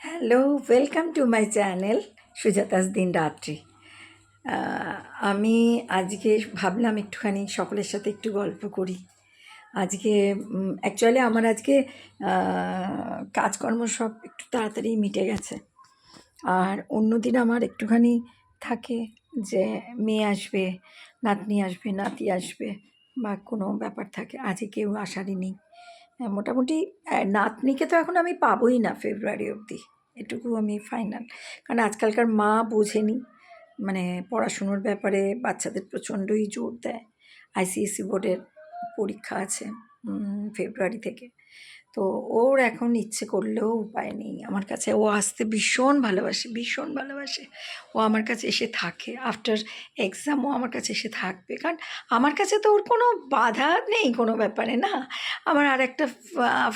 Hello, welcome to my channel Sujata's দিন রাত্রি। আমি আজকে ভাবলাম একটুখানি সকলের সাথে একটু গল্প করি। আজকে অ্যাকচুয়ালি আমার আজকে কাজকর্ম সব একটু তাড়াতাড়ি মিটে গেছে। আর অন্যদিন আমার একটুখানি থাকে যে মেয়ে আসবে, নাতনি আসবে, নাতি আসবে বা কোনো ব্যাপার থাকে। আজকে কেউ আসারই নেই। মোটামুটি নাতনিকে তো এখন আমি পাবোই না ফেব্রুয়ারি অবধি, এটুকু আমি ফাইনাল। কারণ আজকালকার মা বোঝেনি, মানে পড়াশুনোর ব্যাপারে বাচ্চাদের প্রচণ্ডই জোর দেয়। আইসিএসসি বোর্ডের পরীক্ষা আছে ফেব্রুয়ারি থেকে। তো ওর এখন ইচ্ছে করলেও উপায় নেই আমার কাছে। ও আসতে ভীষণ ভালোবাসে, ভীষণ ভালোবাসে। ও আমার কাছে এসে থাকে, আফটার এক্সাম ও আমার কাছে এসে থাকবে। কারণ আমার কাছে তো ওর কোনো বাধা নেই কোনো ব্যাপারে, না। আমার আর একটা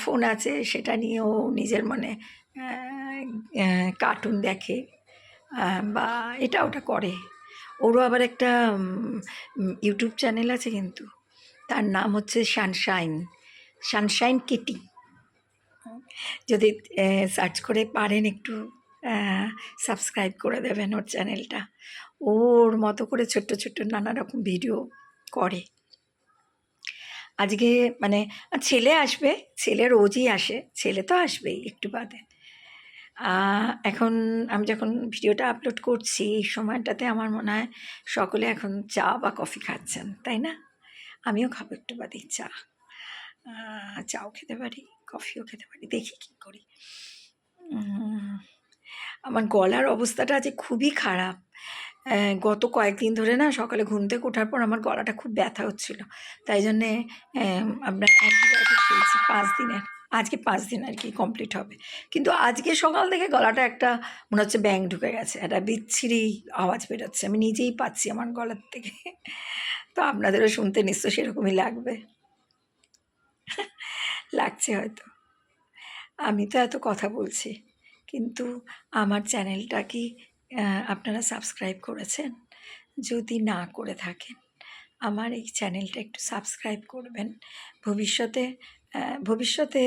ফোন আছে, সেটা নিয়ে ও নিজের মনে কার্টুন দেখে বা এটা ওটা করে। ওরও আবার একটা ইউটিউব চ্যানেল আছে, কিন্তু তার নাম হচ্ছে সানশাইন, সানশাইন কিটি। যদি সার্চ করে পারেন একটু সাবস্ক্রাইব করে দেবেন ওর চ্যানেলটা। ওর মতো করে ছোট্ট ছোট্ট নানা রকম ভিডিও করে। আজকে মানে ছেলে আসবে, ছেলে রোজই আসে, ছেলে তো আসবেই একটু বাদে। এখন আমি যখন ভিডিওটা আপলোড করছি এই সময়টাতে আমার মনে হয় সকলে এখন চা বা কফি খাচ্ছেন, তাই না? আমিও খাবো একটু বাদেই চা। চাও খেতে পারি, কফিও খেতে পারি, দেখি কী করি। আমার গলার অবস্থাটা আজ খুবই খারাপ। গত কয়েকদিন ধরে না সকালে ঘুম থেকে ওঠার পর আমার গলাটা খুব ব্যথা হচ্ছিল। তাই জন্যে আমরা অ্যান্টিবায়োটিক খেয়েছি 5 দিনের। আজকে 5 দিন আর কি কমপ্লিট হবে। কিন্তু আজকে সকাল থেকে গলাটা একটা মনে হচ্ছে ব্যাঙ ঢুকে গেছে, একটা বিচ্ছিরি আওয়াজ বেরোচ্ছে, আমি নিজেই পাচ্ছি আমার গলার থেকে। তো আপনাদেরও শুনতে নিশ্চয় সেরকমই লাগবে, লাগছে হয়তো। আমি তো এত কথা বলছি, কিন্তু আমার চ্যানেলটা কি আপনারা সাবস্ক্রাইব করেছেন? যদি না করে থাকেন, আমার এই চ্যানেলটা একটু সাবস্ক্রাইব করবেন। ভবিষ্যতে ভবিষ্যতে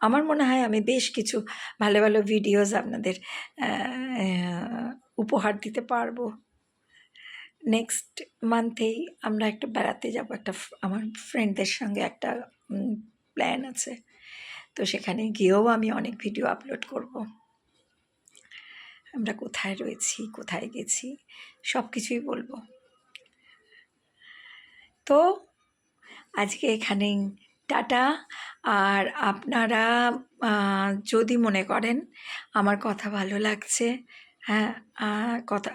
আমার মনে হয় আমি বেশ কিছু ভালো ভালো ভিডিওস আপনাদের উপহার দিতে পারবো। নেক্সট মান্থেই আমরা একটু বেড়াতে যাব, একটা আমার ফ্রেন্ডদের সঙ্গে একটা প্ল্যান আছে। তো সেখানে গিয়েও আমি অনেক ভিডিও আপলোড করব। আমরা কোথায় রয়েছি, কোথায় গেছি, সব কিছুই বলবো। তো আজকে এখানেই টাটা। আর আপনারা যদি মনে করেন আমার কথা ভালো লাগছে, হ্যাঁ,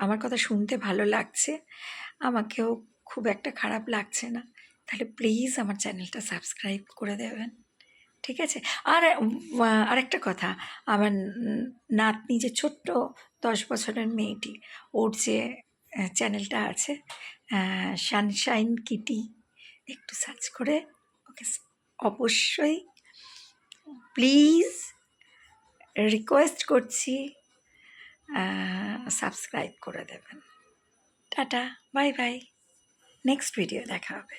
আমার কথা শুনতে ভালো লাগছে, আমাকেও খুব একটা খারাপ লাগছে না, তাহলে প্লিজ আমার চ্যানেলটা সাবস্ক্রাইব করে দেবেন, ঠিক আছে? আর আরেকটা কথা, আমার নাতনি যে ছোট্ট 10 বছরের মেয়েটি, ওর যে চ্যানেলটা আছে সানশাইন কিটি, একটু সার্চ করে ওকে অবশ্যই প্লিজ রিকোয়েস্ট করছি সাবস্ক্রাইব করে দেবেন। Tata, bye bye, next video দেখা হবে।